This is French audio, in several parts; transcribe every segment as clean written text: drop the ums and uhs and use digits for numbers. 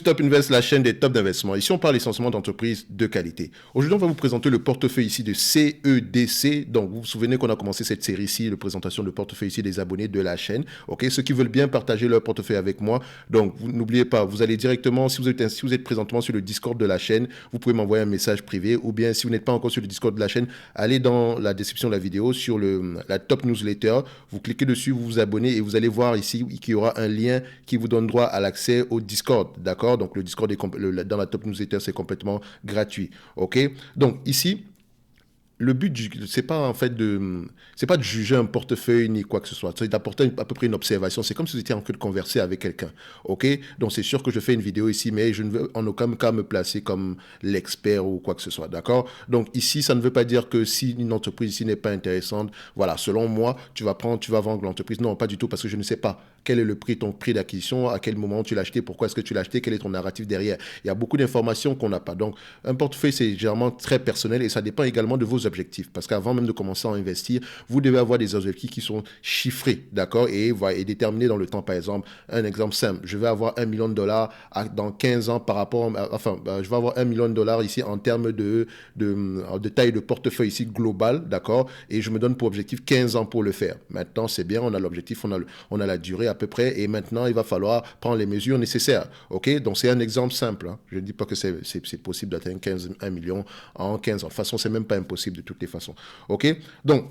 Top Invest, la chaîne des tops d'investissement. Ici, on parle essentiellement d'entreprises de qualité. Aujourd'hui, on va vous présenter le portefeuille ici de CEDC. Donc, vous vous souvenez qu'on a commencé cette série ici, la présentation de portefeuille ici des abonnés de la chaîne. OK, ceux qui veulent bien partager leur portefeuille avec moi. Donc, n'oubliez pas, vous allez directement, si vous êtes présentement sur le Discord de la chaîne, vous pouvez m'envoyer un message privé. Ou bien, si vous n'êtes pas encore sur le Discord de la chaîne, allez dans la description de la vidéo sur la top newsletter. Vous cliquez dessus, vous vous abonnez et vous allez voir ici qu'il y aura un lien qui vous donne droit à l'accès au Discord. D'accord? Donc, le Discord dans la top newsletter, c'est complètement gratuit. OK? Donc, ici, le but, c'est pas en fait c'est pas de juger un portefeuille ni quoi que ce soit. C'est d'apporter à peu près une observation. C'est comme si vous étiez en train de converser avec quelqu'un. OK? Donc, c'est sûr que je fais une vidéo ici, mais je ne veux en aucun cas me placer comme l'expert ou quoi que ce soit. D'accord? Donc, ici, ça ne veut pas dire que si une entreprise ici n'est pas intéressante, voilà, selon moi, tu vas vendre l'entreprise. Non, pas du tout, parce que je ne sais pas quel est le prix, ton prix d'acquisition, à quel moment tu l'as acheté, pourquoi est-ce que tu l'as acheté, quel est ton narratif derrière. Il y a beaucoup d'informations qu'on n'a pas. Donc, un portefeuille, c'est généralement très personnel et ça dépend également de vos objectifs. Parce qu'avant même de commencer à investir, vous devez avoir des objectifs qui sont chiffrés, d'accord, et déterminés dans le temps. Par exemple, un exemple simple, je vais avoir 1 million de dollars dans 15 ans par rapport, je vais avoir 1 million de dollars ici en termes de taille de portefeuille ici global, d'accord, et je me donne pour objectif 15 ans pour le faire. Maintenant, c'est bien, on a l'objectif, on a la durée à peu près, et maintenant, il va falloir prendre les mesures nécessaires, ok? Donc, c'est un exemple simple, hein. Je ne dis pas que c'est possible d'atteindre 1 million en 15 ans. De toute façon, c'est même pas impossible de toutes les façons, ok? Donc,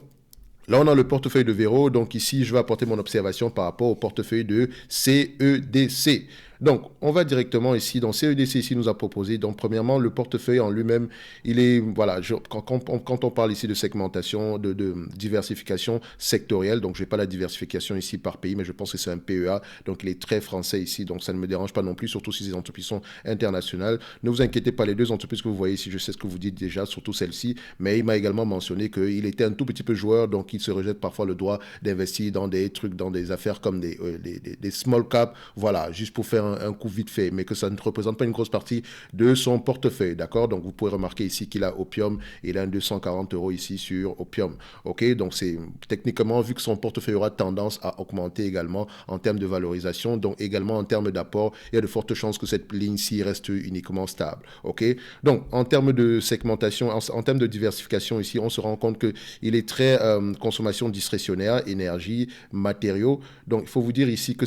là, on a le portefeuille de Véro. Donc, ici, je vais apporter mon observation par rapport au portefeuille de CEDC. Donc, on va directement ici, dans CEDC, ici, nous a proposé. Donc, premièrement, le portefeuille en lui-même, il est, voilà, quand on parle ici de segmentation, de diversification sectorielle, donc je n'ai pas la diversification ici par pays, mais je pense que c'est un PEA, donc il est très français ici, donc ça ne me dérange pas non plus, surtout si ces entreprises sont internationales. Ne vous inquiétez pas, les deux entreprises que vous voyez ici, je sais ce que vous dites déjà, surtout celle-ci, mais il m'a également mentionné qu'il était un tout petit peu joueur, donc il se rejette parfois le droit d'investir dans des trucs, dans des affaires comme des small caps, voilà, juste pour faire un coup vite fait, mais que ça ne représente pas une grosse partie de son portefeuille, d'accord? Donc, vous pouvez remarquer ici qu'il a Opium, il a un 240 € ici sur Opium, ok? Donc, c'est techniquement, vu que son portefeuille aura tendance à augmenter également en termes de valorisation, donc également en termes d'apport, il y a de fortes chances que cette ligne-ci reste uniquement stable, ok? Donc, en termes de segmentation, en termes de diversification ici, on se rend compte qu'il est très consommation discrétionnaire, énergie, matériaux. Donc, il faut vous dire ici que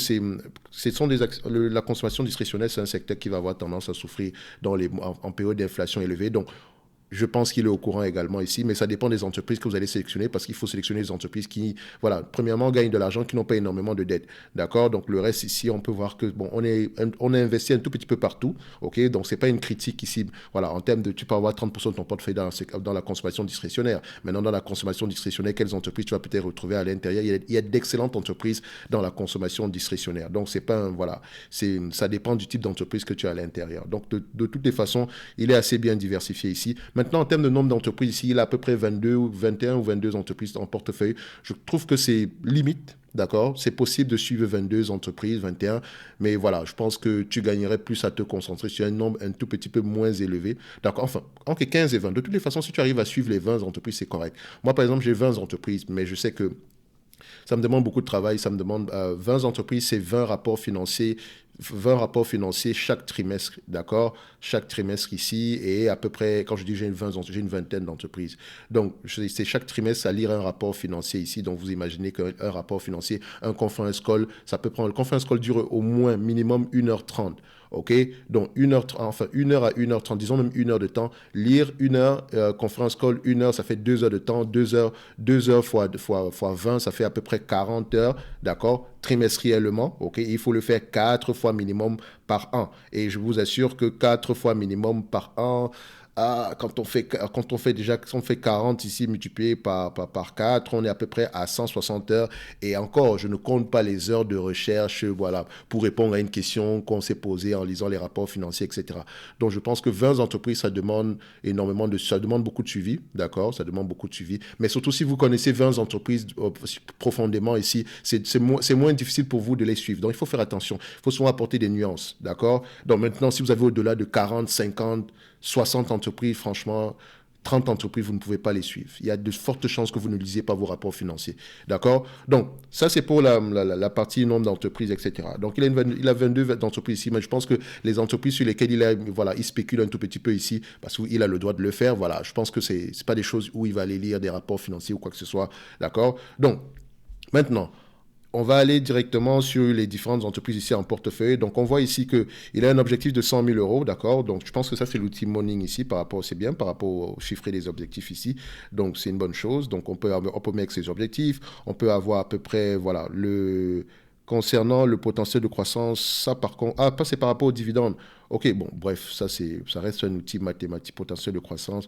la consommation discrétionnelle, c'est un secteur qui va avoir tendance à souffrir en période d'inflation élevée. Donc, je pense qu'il est au courant également ici, mais ça dépend des entreprises que vous allez sélectionner parce qu'il faut sélectionner des entreprises qui, voilà, premièrement, gagnent de l'argent, qui n'ont pas énormément de dettes. D'accord? Donc, le reste ici, on peut voir que, bon, on a investi un tout petit peu partout. OK? Donc, c'est pas une critique ici. Voilà, en termes de, tu peux avoir 30% de ton portefeuille dans la consommation discrétionnaire. Maintenant, dans la consommation discrétionnaire, quelles entreprises tu vas peut-être retrouver à l'intérieur? Il y a d'excellentes entreprises dans la consommation discrétionnaire. Donc, c'est pas voilà, ça dépend du type d'entreprise que tu as à l'intérieur. Donc, de toutes les façons, il est assez bien diversifié ici. Maintenant, en termes de nombre d'entreprises, ici, il a à peu près 21 ou 22 entreprises en portefeuille. Je trouve que c'est limite, d'accord? C'est possible de suivre 22 entreprises, 21, mais voilà, je pense que tu gagnerais plus à te concentrer sur un nombre un tout petit peu moins élevé. D'accord? Enfin, entre 15 et 20. De toutes les façons, si tu arrives à suivre les 20 entreprises, c'est correct. Moi, par exemple, j'ai 20 entreprises, mais je sais que ça me demande beaucoup de travail, ça me demande 20 entreprises, c'est 20 rapports financiers chaque trimestre, d'accord? Chaque trimestre ici, et à peu près, quand je dis j'ai une vingtaine d'entreprises. Donc, c'est chaque trimestre à lire un rapport financier ici. Donc, vous imaginez qu'un rapport financier, un conference call, ça peut prendre, le conference call dure au moins minimum 1h30. OK? Donc, 1 heure à 1h30, disons même 1 heure de temps. Lire 1 heure, conférence call, 1 heure, ça fait 2 heures de temps. 2 heures fois 20, ça fait à peu près 40 heures, d'accord? Trimestriellement, OK? Il faut le faire 4 fois minimum par an. Et je vous assure que 4 fois minimum par an, quand on fait 40 ici multiplié par 4, on est à peu près à 160 heures. Et encore, je ne compte pas les heures de recherche, voilà, pour répondre à une question qu'on s'est posée en lisant les rapports financiers, etc. Donc, je pense que 20 entreprises, ça demande beaucoup de suivi, d'accord? Ça demande beaucoup de suivi. Mais surtout, si vous connaissez 20 entreprises profondément ici, c'est moins difficile pour vous de les suivre. Donc, il faut faire attention. Il faut souvent apporter des nuances, d'accord? Donc, maintenant, si vous avez au-delà de 40, 50, 60 entreprises, franchement, 30 entreprises, vous ne pouvez pas les suivre. Il y a de fortes chances que vous ne lisiez pas vos rapports financiers. D'accord? Donc, ça, c'est pour la partie nombre d'entreprises, etc. Donc, il a 22 entreprises ici, mais je pense que les entreprises sur lesquelles il spécule un tout petit peu ici, parce qu'il a le droit de le faire, voilà. Je pense que ce n'est pas des choses où il va aller lire des rapports financiers ou quoi que ce soit. D'accord? Donc, maintenant, on va aller directement sur les différentes entreprises ici en portefeuille. Donc, on voit ici qu'il a un objectif de 100 000 euros, d'accord? Donc, je pense que ça, c'est l'outil Morning ici, c'est bien par rapport au chiffré des objectifs ici. Donc, c'est une bonne chose. Donc, on peut mettre ses objectifs. On peut avoir à peu près, voilà, concernant le potentiel de croissance, ça par contre, c'est par rapport aux dividendes. Ok, bon, bref, ça reste un outil mathématique, potentiel de croissance.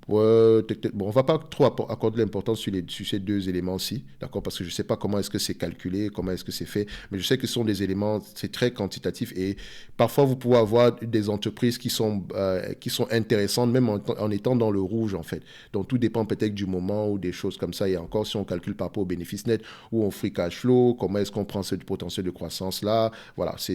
Ouais, bon, on ne va pas trop accorder l'importance sur ces deux éléments-ci, d'accord, parce que je ne sais pas comment est-ce que c'est calculé, comment est-ce que c'est fait, mais je sais que ce sont des éléments, c'est très quantitatif et parfois vous pouvez avoir des entreprises qui sont intéressantes, même en étant dans le rouge, en fait. Donc, tout dépend peut-être du moment ou des choses comme ça. Et encore, si on calcule par rapport au bénéfice net ou au free cash flow, comment est-ce qu'on prend ce potentiel de croissance-là, voilà, ça,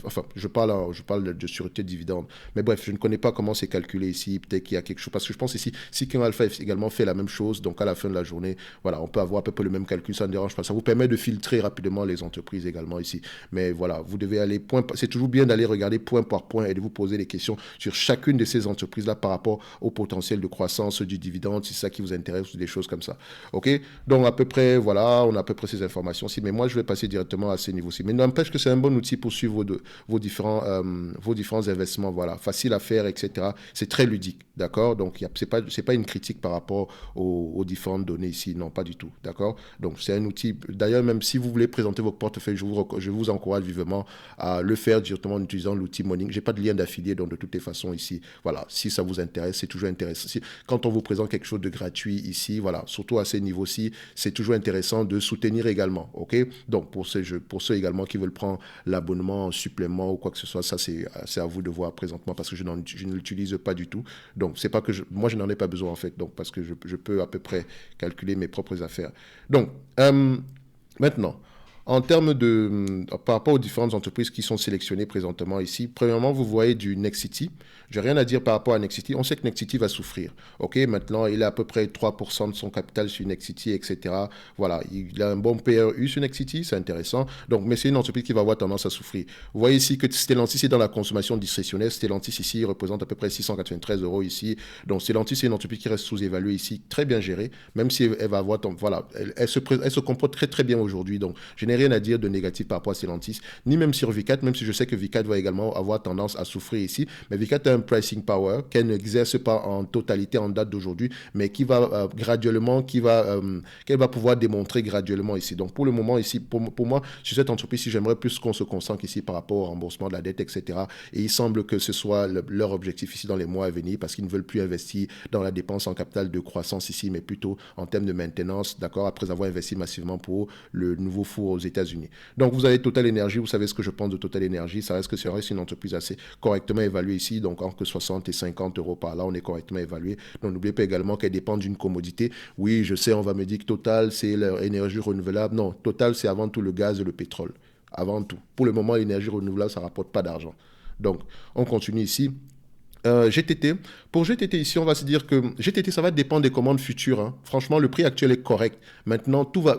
enfin, je parle de sûreté de dividende. Mais bref, je ne connais pas comment c'est calculé ici, peut-être qu'il y a quelque chose, parce que je pense ici, Seeking Alpha également fait la même chose, donc à la fin de la journée, voilà, on peut avoir à peu près le même calcul, ça ne dérange pas. Ça vous permet de filtrer rapidement les entreprises également ici. Mais voilà, vous devez aller c'est toujours bien d'aller regarder point par point et de vous poser des questions sur chacune de ces entreprises-là par rapport au potentiel de croissance du dividende, si c'est ça qui vous intéresse ou des choses comme ça. OK? Donc à peu près, voilà, on a à peu près ces informations-ci, mais moi je vais passer directement à ces niveaux-ci. Mais n'empêche que c'est un bon outil pour suivre vos différents investissements, voilà, facile à faire, etc. C'est très ludique, d'accord? Donc c'est pas une critique par rapport aux différentes données ici, non, pas du tout, d'accord? Donc c'est un outil, d'ailleurs même si vous voulez présenter votre portefeuille, je vous encourage vivement à le faire directement en utilisant l'outil Morning. J'ai pas de lien d'affilié, donc de toutes les façons ici, voilà, si ça vous intéresse, c'est toujours intéressant. Quand on vous présente quelque chose de gratuit ici, voilà, surtout à ces niveaux-ci, c'est toujours intéressant de soutenir également, ok? Donc pour ceux également qui veulent prendre l'abonnement en supplément ou quoi que ce soit, ça c'est à vous de voir présentement parce que je ne l'utilise pas du tout. Donc c'est pas que moi je n'en ai pas besoin en fait, donc parce que je peux à peu près calculer mes propres affaires. Donc maintenant, en termes par rapport aux différentes entreprises qui sont sélectionnées présentement ici, premièrement, vous voyez du Nexity. Je n'ai rien à dire par rapport à Nexity. On sait que Nexity va souffrir. OK, maintenant, il a à peu près 3% de son capital sur Nexity, etc. Voilà, il a un bon PRU sur Nexity, c'est intéressant. Donc, mais c'est une entreprise qui va avoir tendance à souffrir. Vous voyez ici que Stellantis est dans la consommation discrétionnaire. Stellantis ici représente à peu près 693 euros ici. Donc, Stellantis, c'est une entreprise qui reste sous-évaluée ici, très bien gérée, même si elle va avoir, voilà, elle se comporte très très bien aujourd'hui. Donc, je n'ai rien à dire de négatif par rapport à Stellantis, ni même sur Vicat, même si je sais que Vicat va également avoir tendance à souffrir ici. Mais Vicat a un pricing power qu'elle n'exerce pas en totalité en date d'aujourd'hui, mais qui va graduellement, qu'elle va pouvoir démontrer graduellement ici. Donc pour le moment ici, pour moi, sur cette entreprise, j'aimerais plus qu'on se concentre ici par rapport au remboursement de la dette, etc. Et il semble que ce soit leur objectif ici dans les mois à venir, parce qu'ils ne veulent plus investir dans la dépense en capital de croissance ici, mais plutôt en termes de maintenance, d'accord, après avoir investi massivement pour le nouveau four aux États-Unis. Donc vous avez Total Energy, vous savez ce que je pense de Total Energy, ça reste que c'est une entreprise assez correctement évaluée ici, donc entre 60 et 50 euros par là, on est correctement évalué. Donc n'oubliez pas également qu'elle dépend d'une commodité. Oui, je sais, on va me dire que Total, c'est l'énergie renouvelable. Non, Total, c'est avant tout le gaz et le pétrole. Avant tout. Pour le moment, l'énergie renouvelable, ça ne rapporte pas d'argent. Donc, on continue ici. GTT. Pour GTT ici, on va se dire que GTT, ça va dépendre des commandes futures. Hein. Franchement, le prix actuel est correct. Maintenant, tout va,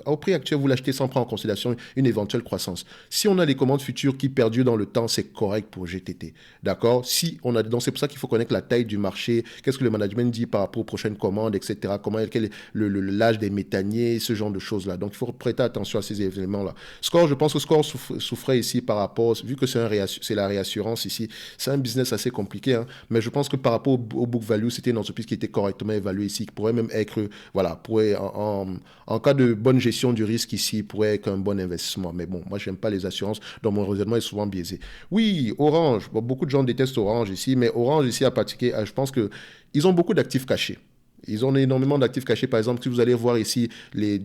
au prix actuel, vous l'achetez sans prendre en considération une éventuelle croissance. Si on a des commandes futures qui perdurent dans le temps, c'est correct pour GTT. D'accord? Donc c'est pour ça qu'il faut connaître la taille du marché. Qu'est-ce que le management dit par rapport aux prochaines commandes, etc. Quel est l'âge des méthaniers, ce genre de choses-là. Donc il faut prêter attention à ces éléments-là. Score, je pense que Score souffrait ici par rapport, vu que c'est la réassurance ici, c'est un business assez compliqué. Hein, mais je pense que par rapport au book value, c'était une entreprise qui était correctement évaluée ici, qui pourrait même être, voilà, en cas de bonne gestion du risque ici, pourrait être un bon investissement. Mais bon, moi, je n'aime pas les assurances, donc mon raisonnement est souvent biaisé. Oui, Orange, beaucoup de gens détestent Orange ici, mais Orange ici à pratiquer, je pense qu'ils ont beaucoup d'actifs cachés. Ils ont énormément d'actifs cachés. Par exemple, si vous allez voir ici les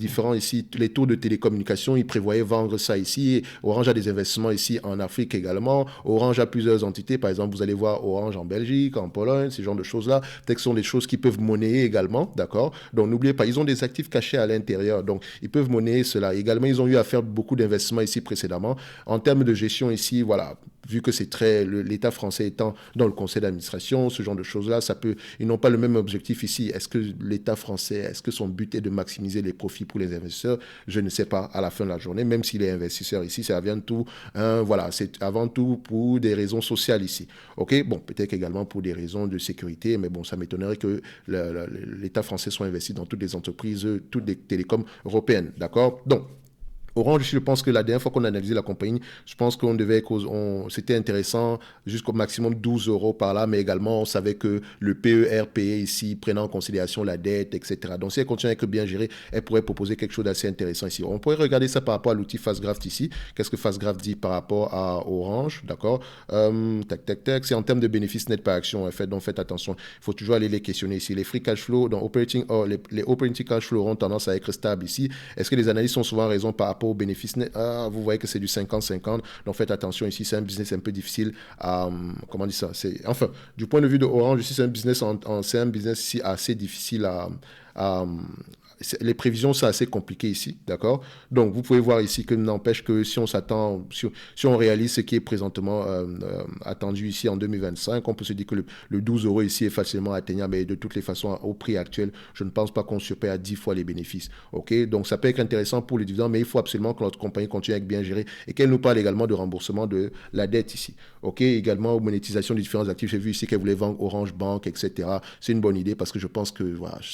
taux de télécommunications, ils prévoyaient vendre ça ici. Orange a des investissements ici en Afrique également. Orange a plusieurs entités. Par exemple, vous allez voir Orange en Belgique, en Pologne, ce genre de choses-là. Peut-être que ce sont des choses qui peuvent monnayer également, d'accord? Donc, n'oubliez pas, ils ont des actifs cachés à l'intérieur. Donc, ils peuvent monnayer cela. Également, ils ont eu à faire beaucoup d'investissements ici précédemment. En termes de gestion ici, voilà, vu que c'est l'État français étant dans le conseil d'administration, ce genre de choses-là, ils n'ont pas le même objectif ici. Est-ce que l'État français, est-ce que son but est de maximiser les profits pour les investisseurs? Je ne sais pas à la fin de la journée, même s'il est investisseur ici, c'est avant tout, c'est avant tout pour des raisons sociales ici. Ok, bon, peut-être également pour des raisons de sécurité, mais bon, ça m'étonnerait que l'État français soit investi dans toutes les entreprises, toutes les télécoms européennes, d'accord? Donc, Orange, je pense que la dernière fois qu'on a analysé la compagnie, je pense qu'on devait, c'était intéressant jusqu'au maximum 12 euros par là, mais également on savait que le PER payé ici, prenant en considération la dette, etc. Donc si elle continue à être bien gérée, elle pourrait proposer quelque chose d'assez intéressant ici. On pourrait regarder ça par rapport à l'outil FastGraft ici. Qu'est-ce que FastGraft dit par rapport à Orange, d'accord? C'est en termes de bénéfices net par action. Donc faites attention, il faut toujours aller les questionner ici. Les free cash flow, donc les operating cash flow auront tendance à être stables ici. Est-ce que les analystes ont souvent raison par rapport aux bénéfices nets? Vous voyez que c'est du 50-50, donc faites attention ici, c'est un business un peu difficile à, comment on dit ça, enfin, du point de vue de Orange, ici c'est un business, c'est un business ici assez difficile à les prévisions, c'est assez compliqué ici, d'accord? Donc, vous pouvez voir ici que n'empêche que si on s'attend, si on réalise ce qui est présentement attendu ici en 2025, on peut se dire que le 12 euros ici est facilement atteignable, mais de toutes les façons, au prix actuel, je ne pense pas qu'on surpaye à 10 fois les bénéfices, ok? Donc, ça peut être intéressant pour les dividendes, mais il faut absolument que notre compagnie continue à être bien gérée et qu'elle nous parle également de remboursement de la dette ici, ok? Également, monétisation des différents actifs. J'ai vu ici qu'elle voulait vendre Orange Bank, etc. C'est une bonne idée parce que je pense que, voilà, je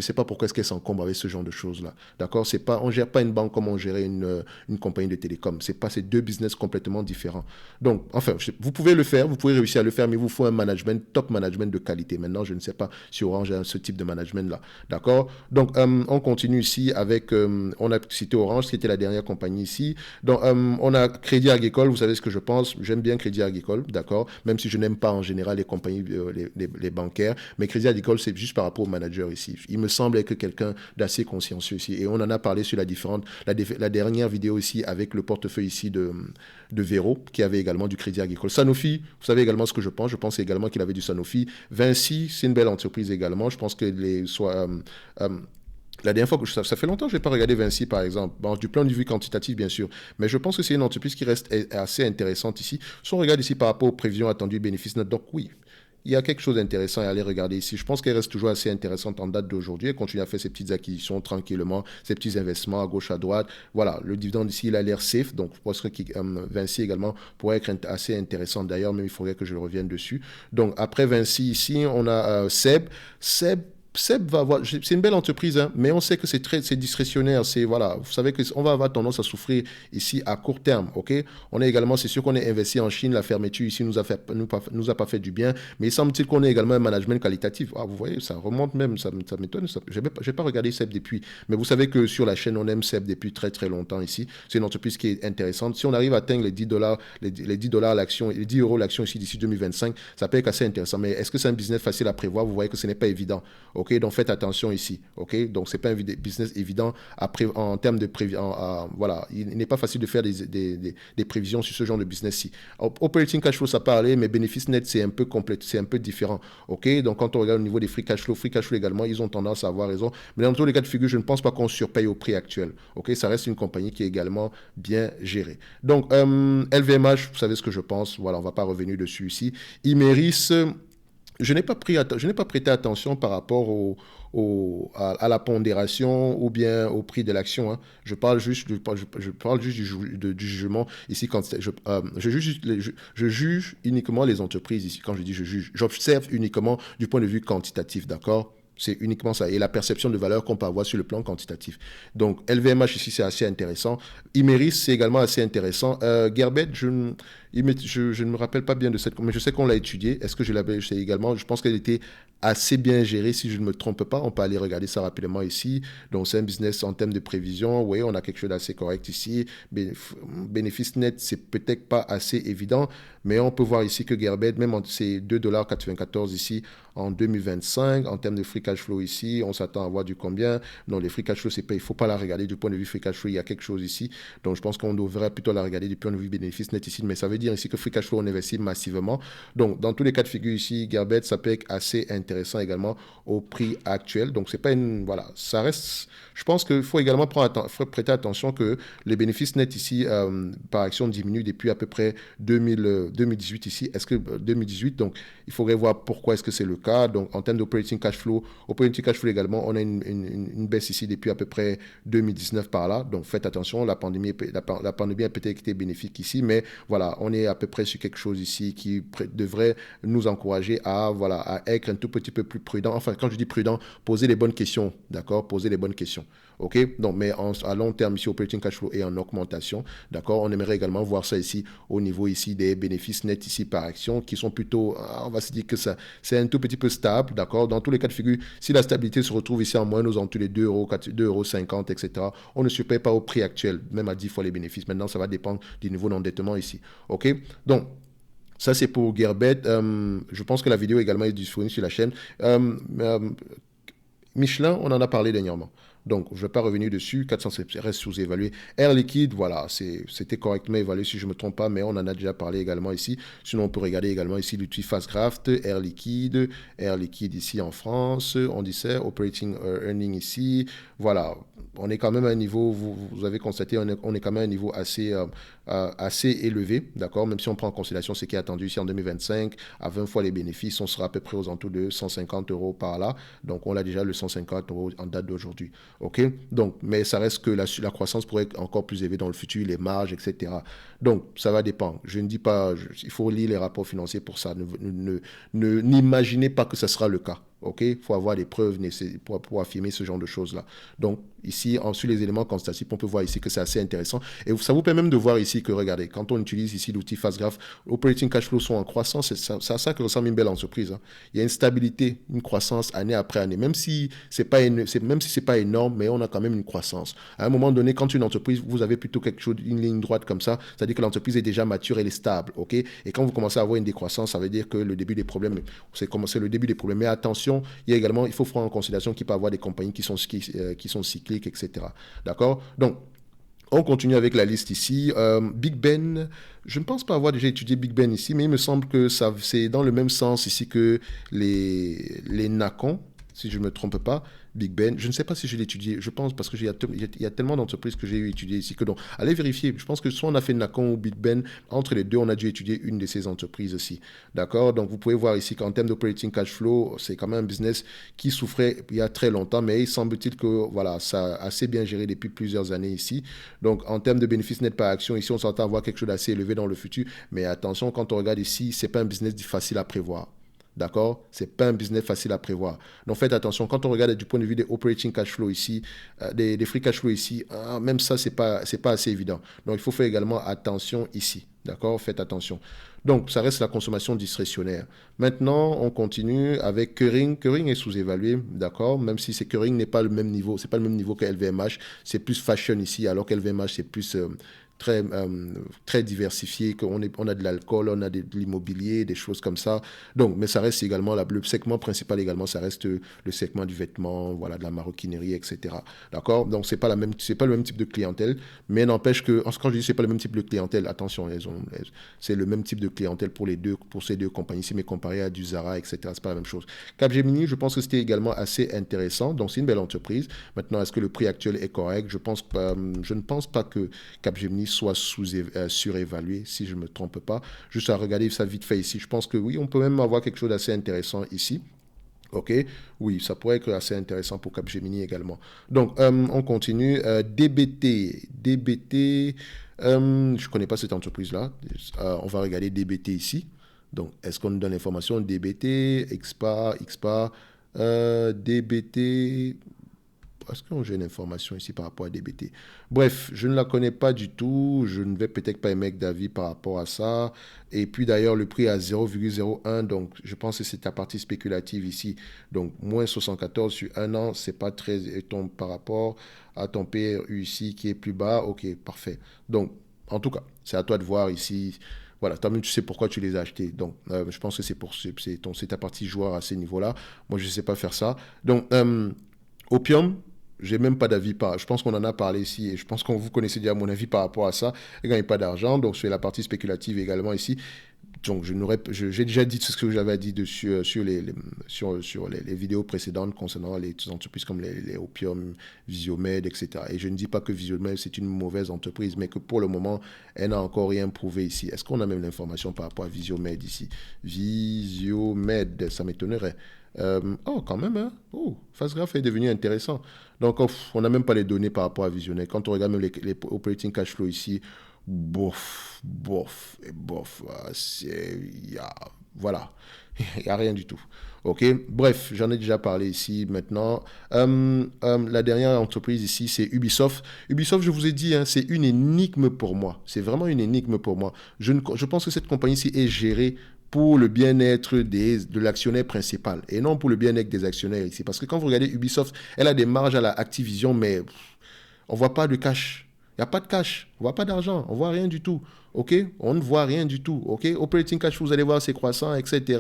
sais pas pourquoi est-ce qu'elle s'encombre avec ce genre de choses-là. D'accord? On ne gère pas une banque comme on gérait une compagnie de télécom. C'est deux business complètement différents. Donc, enfin, vous pouvez le faire, vous pouvez réussir à le faire, mais il vous faut un management, top management de qualité. Maintenant, je ne sais pas si Orange a ce type de management-là. D'accord? Donc, on continue ici avec, on a cité Orange, qui était la dernière compagnie ici. Donc, on a Crédit Agricole, vous savez ce que je pense. J'aime bien Crédit Agricole, d'accord? Même si je n'aime pas en général les compagnies, les bancaires. Mais Crédit Agricole, c'est juste par rapport au manager ici. Il me semble que quelqu'un d'assez consciencieux ici. Et on en a parlé sur la dernière vidéo ici avec le portefeuille ici de Véro, qui avait également du Crédit Agricole. Sanofi, vous savez également ce que je pense. Je pense également qu'il avait du Sanofi. Vinci, c'est une belle entreprise également. Je pense que la dernière fois que ça fait longtemps que je n'ai pas regardé Vinci, par exemple. Bon, du plan de vue quantitatif, bien sûr. Mais je pense que c'est une entreprise qui reste assez intéressante ici. Si on regarde ici par rapport aux prévisions attendues bénéfices nets, donc oui, il y a quelque chose d'intéressant à aller regarder ici. Je pense qu'elle reste toujours assez intéressante en date d'aujourd'hui. Elle continue à faire ses petites acquisitions tranquillement, ses petits investissements à gauche, à droite. Voilà, le dividende ici, il a l'air safe. Donc, je pense que Vinci également pourrait être assez intéressant d'ailleurs, mais il faudrait que je revienne dessus. Donc, après Vinci ici, on a Seb. Seb va avoir, c'est une belle entreprise, hein, mais on sait que c'est discrétionnaire. Voilà, vous savez qu'on va avoir tendance à souffrir ici à court terme, ok? C'est sûr qu'on est investi en Chine. La fermeture ici nous a pas fait du bien, mais il semble-t-il qu'on ait également un management qualitatif. Vous voyez, ça remonte même, ça m'étonne. Je n'ai pas regardé Seb depuis, mais vous savez que sur la chaîne, on aime Seb depuis très très longtemps ici. C'est une entreprise qui est intéressante. Si on arrive à atteindre les $10, les $10 l'action, les 10 euros l'action ici d'ici 2025, ça peut être assez intéressant. Mais est-ce que c'est un business facile à prévoir? Vous voyez que ce n'est pas évident. Ok, donc faites attention ici. Ok, donc c'est pas un business évident en termes de prévision. Voilà, il n'est pas facile de faire des prévisions sur ce genre de business-ci. Operating cash flow, ça parlait, mais bénéfices nets, c'est un peu complet, c'est un peu différent. Ok, donc quand on regarde au niveau des free cash flow également, ils ont tendance à avoir raison. Mais dans tous les cas de figure, je ne pense pas qu'on surpaye au prix actuel. Ok, ça reste une compagnie qui est également bien gérée. Donc LVMH, vous savez ce que je pense. Voilà, on va pas revenir dessus ici. Imeris. Je n'ai pas prêté attention par rapport à la pondération ou bien au prix de l'action. Hein. Je parle juste du jugement ici. Je juge uniquement les entreprises ici. Quand je dis je juge, j'observe uniquement du point de vue quantitatif, d'accord? C'est uniquement ça. Et la perception de valeur qu'on peut avoir sur le plan quantitatif. Donc, LVMH ici, c'est assez intéressant. Imeris, c'est également assez intéressant. Gerbet, je ne me rappelle pas bien de cette... Mais je sais qu'on l'a étudié. Est-ce que je l'avais également? Je pense qu'elle était assez bien gérée, si je ne me trompe pas. On peut aller regarder ça rapidement ici. Donc, c'est un business en termes de prévision. Oui, on a quelque chose d'assez correct ici. Bénéfice net, c'est peut-être pas assez évident. Mais on peut voir ici que Gerbet, même c'est $2,94 ici en 2025, en termes de free cash flow ici, on s'attend à voir du combien. Non, les free cash flow, il ne faut pas la regarder du point de vue free cash flow, il y a quelque chose ici. Donc, je pense qu'on devrait plutôt la regarder du point de vue bénéfice net ici. Mais ça veut dire ici que free cash flow, on investit massivement. Donc, dans tous les cas de figure ici, Gearbest, ça peut être assez intéressant également au prix actuel. Donc, c'est pas une... Voilà, ça reste... Je pense qu'il faut également prêter attention que les bénéfices nets ici par action diminuent depuis à peu près 2018 ici. Est-ce que 2018, donc il faudrait voir pourquoi est-ce que c'est le cas. Donc, en termes d'operating cash flow également, on a une baisse ici depuis à peu près 2019 par là. Donc, faites attention, la pandémie a peut-être été bénéfique ici, mais voilà, on est à peu près sur quelque chose ici qui devrait nous encourager à, voilà, à être un tout petit peu plus prudent. Enfin, quand je dis prudent, poser les bonnes questions, d'accord? Poser les bonnes questions. OK? Donc, mais à long terme, ici, operating cash flow est en augmentation. D'accord? On aimerait également voir ça ici au niveau ici des bénéfices nets ici par action qui sont plutôt, on va se dire que ça, c'est un tout petit peu stable. D'accord? Dans tous les cas de figure, si la stabilité se retrouve ici en moyenne aux alentours des 2 euros, 2,50 €, etc., on ne se paye pas au prix actuel, même à 10 fois les bénéfices. Maintenant, ça va dépendre du niveau d'endettement ici. OK? Donc, ça, c'est pour Gearbest. Je pense que la vidéo également est disponible sur la chaîne. Michelin, on en a parlé dernièrement. Donc, je ne vais pas revenir dessus. 400 reste sous-évalué. Air Liquide, voilà, c'était correctement évalué si je ne me trompe pas, mais on en a déjà parlé également ici. Sinon, on peut regarder également ici l'outil Fastgraft, Air Liquide ici en France. On dit ça, Operating Earning ici. Voilà, on est quand même à un niveau, vous avez constaté, on est quand même à un niveau assez élevé, d'accord? Même si on prend en considération ce qui est attendu ici en 2025, à 20 fois les bénéfices, on sera à peu près aux alentours de 150 € par là. Donc, on a déjà le 150 € en date d'aujourd'hui. OK? Donc, mais ça reste que la croissance pourrait être encore plus élevée dans le futur, les marges, etc. Donc, ça va dépendre. Je ne dis pas, il faut lire les rapports financiers pour ça. N'imaginez pas que ce sera le cas. OK? Il faut avoir des preuves pour affirmer ce genre de choses-là. Donc, ici, sur les éléments quantitatifs, on peut voir ici que c'est assez intéressant. Et ça vous permet même de voir ici que, regardez, quand on utilise ici l'outil Fastgraph, operating cash flow sont en croissance. C'est à ça que ressemble une belle entreprise. Hein. Il y a une stabilité, une croissance année après année. Même si c'est pas énorme, mais on a quand même une croissance. À un moment donné, quand une entreprise, vous avez plutôt quelque chose, une ligne droite comme ça, c'est-à-dire que l'entreprise est déjà mature, elle est stable. OK? Et quand vous commencez à avoir une décroissance, ça veut dire que le début des problèmes, c'est le début des problèmes. Mais attention, il faut prendre en considération qu'il peut y avoir des compagnies qui sont cycliques, etc. D'accord? Donc, on continue avec la liste ici. Big Ben, je ne pense pas avoir déjà étudié Big Ben ici, mais il me semble que c'est dans le même sens ici que les NACON, si je ne me trompe pas. Big Ben, je ne sais pas si je l'ai étudié, je pense, parce qu'il y a tellement d'entreprises que j'ai eu étudié ici que donc, allez vérifier. Je pense que soit on a fait Nacon ou Big Ben, entre les deux, on a dû étudier une de ces entreprises aussi. D'accord? Donc, vous pouvez voir ici qu'en termes d'operating cash flow, c'est quand même un business qui souffrait il y a très longtemps, mais il semble-t-il que voilà, ça a assez bien géré depuis plusieurs années ici. Donc, en termes de bénéfices net par action, ici, on s'entend avoir quelque chose d'assez élevé dans le futur, mais attention, quand on regarde ici, c'est pas un business facile à prévoir. D'accord? C'est pas un business facile à prévoir. Donc faites attention. Quand on regarde du point de vue des operating cash flow ici, des free cash flow ici, même ça, c'est pas assez évident. Donc il faut faire également attention ici. D'accord? Faites attention. Donc ça reste la consommation discrétionnaire. Maintenant, on continue avec Kering. Kering est sous-évalué, d'accord? Même si Kering n'est pas le même niveau, c'est pas le même niveau que LVMH. C'est plus fashion ici, alors que LVMH c'est plus très diversifié, on a de l'alcool, on a de l'immobilier, des choses comme ça. Donc, mais ça reste également, le segment principal également, ça reste le segment du vêtement, voilà, de la maroquinerie, etc. D'accord? Donc, c'est pas le même type de clientèle, mais n'empêche que, quand je dis c'est pas le même type de clientèle, attention, c'est le même type de clientèle pour ces deux compagnies ici, mais comparé à du Zara, etc., c'est pas la même chose. Capgemini, je pense que c'était également assez intéressant, donc c'est une belle entreprise. Maintenant, est-ce que le prix actuel est correct? Je ne pense pas que Capgemini soit surévalué, si je ne me trompe pas. Juste à regarder ça vite fait ici. Je pense que oui, on peut même avoir quelque chose d'assez intéressant ici. OK? Oui, ça pourrait être assez intéressant pour Capgemini également. Donc, on continue. DBT, je ne connais pas cette entreprise-là. On va regarder DBT ici. Donc, est-ce qu'on nous donne l'information? DBT, XPA, DBT... Est-ce que j'ai une information ici par rapport à DBT? Bref, je ne la connais pas du tout. Je ne vais peut-être pas émettre d'avis par rapport à ça. Et puis d'ailleurs, le prix est à 0,01. Donc, je pense que c'est la partie spéculative ici. Donc, moins 74 sur un an, c'est pas très étonnant par rapport à ton PRU ici qui est plus bas. OK, parfait. Donc, en tout cas, c'est à toi de voir ici. voilà, toi-même, tu sais pourquoi tu les as achetés. Donc, je pense que c'est ta partie joueur à ces niveaux-là. Moi, je ne sais pas faire ça. Donc, Opium, j'ai même pas d'avis par. Je pense qu'on en a parlé ici et je pense qu'on vous connaissez déjà mon avis par rapport à ça. Il gagne pas d'argent, donc c'est la partie spéculative également ici. Donc j'ai déjà dit tout ce que j'avais dit dessus sur les vidéos précédentes concernant les entreprises comme les Opium, Visiomed, etc. Et je ne dis pas que Visiomed c'est une mauvaise entreprise, mais que pour le moment, elle n'a encore rien prouvé ici. Est-ce qu'on a même l'information par rapport à Visiomed ici? Visiomed, ça m'étonnerait. Oh, quand même, hein? Oh, FastGraph est devenu intéressant. Donc, on n'a même pas les données par rapport à Visionnet. Quand on regarde même les operating cash flow ici, bof, bof, et bof. Voilà, il n'y a rien du tout. Ok, bref, j'en ai déjà parlé ici maintenant. La dernière entreprise ici, c'est Ubisoft. Ubisoft, je vous ai dit, hein, c'est une énigme pour moi. C'est vraiment une énigme pour moi. Je pense que cette compagnie-ci est gérée pour le bien-être de l'actionnaire principal et non pour le bien-être des actionnaires ici. Parce que quand vous regardez Ubisoft, elle a des marges à la Activision, mais on ne voit pas de cash. Il n'y a pas de cash, on ne voit pas d'argent, on ne voit rien du tout. OK? On ne voit rien du tout. OK? Operating cash flow, vous allez voir, c'est croissant, etc.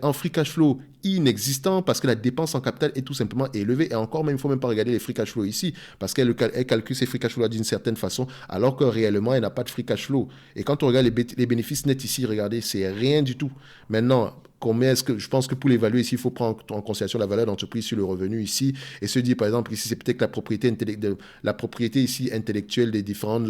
En free cash flow, inexistant parce que la dépense en capital est tout simplement élevée. Et encore même, il ne faut même pas regarder les free cash flow ici parce qu'elle calcule ses free cash flow d'une certaine façon alors que réellement, elle n'a pas de free cash flow. Et quand on regarde les bénéfices nets ici, regardez, c'est rien du tout. Maintenant, combien est-ce que je pense que pour l'évaluer ici, il faut prendre en considération la valeur d'entreprise sur le revenu ici et se dire par exemple ici c'est peut-être la propriété ici intellectuelle des différents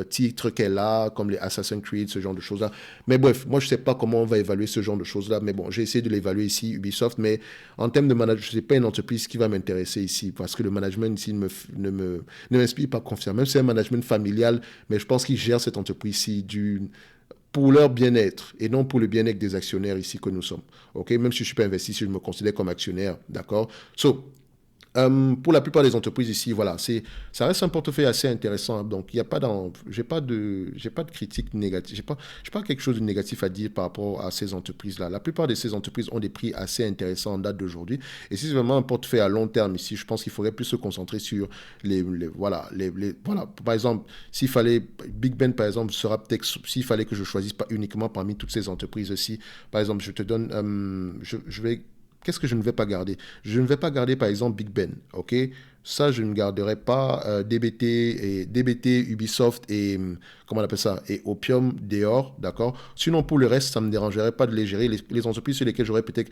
titres qu'elle a comme les Assassin's Creed, ce genre de choses là. Mais bref, moi je sais pas comment on va évaluer ce genre de choses là, mais bon, j'ai essayé de l'évaluer ici Ubisoft, mais en termes de management, je sais pas une entreprise qui va m'intéresser ici parce que le management ici ne m'inspire pas confiance. Même si c'est un management familial, mais je pense qu'ils gèrent cette entreprise ici pour leur bien-être et non pour le bien-être des actionnaires ici que nous sommes. Ok, même si je ne suis pas investi, si je me considère comme actionnaire, d'accord. Pour la plupart des entreprises ici, voilà, ça reste un portefeuille assez intéressant. Donc, il y a pas j'ai pas de critique négative, j'ai pas quelque chose de négatif à dire par rapport à ces entreprises-là. La plupart de ces entreprises ont des prix assez intéressants en date d'aujourd'hui. Et si c'est vraiment un portefeuille à long terme ici, je pense qu'il faudrait plus se concentrer sur voilà. Par exemple, s'il fallait, Big Ben, par exemple, sera peut-être, s'il fallait que je choisisse pas uniquement parmi toutes ces entreprises-ci, par exemple, je te donne, je vais qu'est-ce que je ne vais pas garder? Je ne vais pas garder, par exemple, Big Ben, ok? Ça, je ne garderai pas DBT, Ubisoft et, comment on appelle ça, et Opium dehors, d'accord? Sinon, pour le reste, ça ne me dérangerait pas de les gérer. Les entreprises sur lesquelles j'aurais peut-être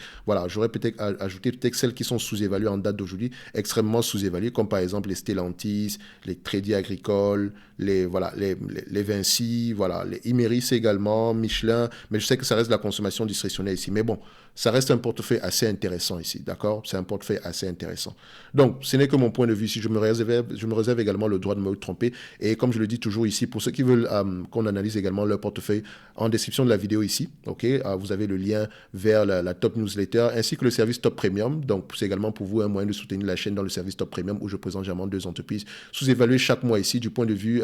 ajouté peut-être celles qui sont sous-évaluées en date d'aujourd'hui, extrêmement sous-évaluées, comme par exemple les Stellantis, les Crédits Agricoles, les Vinci, voilà, les Imeris également, Michelin, mais je sais que ça reste de la consommation discrétionnaire ici. Mais bon, ça reste un portefeuille assez intéressant ici, d'accord? C'est un portefeuille assez intéressant. Donc, ce n'est que mon point de vue ici. Je me réserve également le droit de me tromper. Et comme je le dis toujours ici, pour ceux qui veulent qu'on analyse également leur portefeuille, en description de la vidéo ici, ok, vous avez le lien vers la Top Newsletter ainsi que le service Top Premium. Donc, c'est également pour vous un moyen de soutenir la chaîne dans le service Top Premium où je présente généralement 2 entreprises sous-évaluées chaque mois ici du point de vue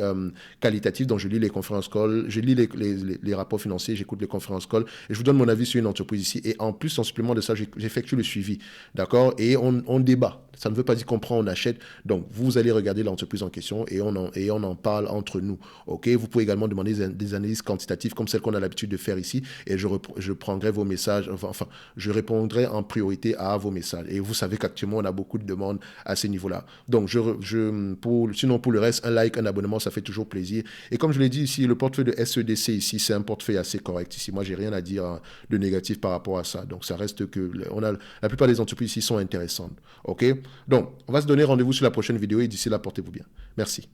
qualitatif. Donc, je lis les conférences calls, je lis les rapports financiers, j'écoute les conférences calls et je vous donne mon avis sur une entreprise ici. Et en plus, en supplément de ça, j'effectue le suivi, d'accord? Et on débat. Ça ne veut pas dire qu'on prend, on achète. Donc, vous allez regarder l'entreprise en question et on en parle entre nous. Ok, vous pouvez également demander des analyses quantitatives comme celles qu'on a l'habitude de faire ici et je prendrai vos messages, enfin, je répondrai en priorité à vos messages. Et vous savez qu'actuellement, on a beaucoup de demandes à ce niveau-là. Donc, sinon, pour le reste, un like, un abonnement, ça fait toujours plaisir. Et comme je l'ai dit ici, le portefeuille de SEDC ici, c'est un portefeuille assez correct ici. Moi, j'ai rien à dire de négatif par rapport à ça. Donc, ça reste que la plupart des entreprises ici sont intéressantes. Ok? Donc, on va se donner rendez-vous sur la prochaine vidéo et d'ici là, portez-vous bien. Merci.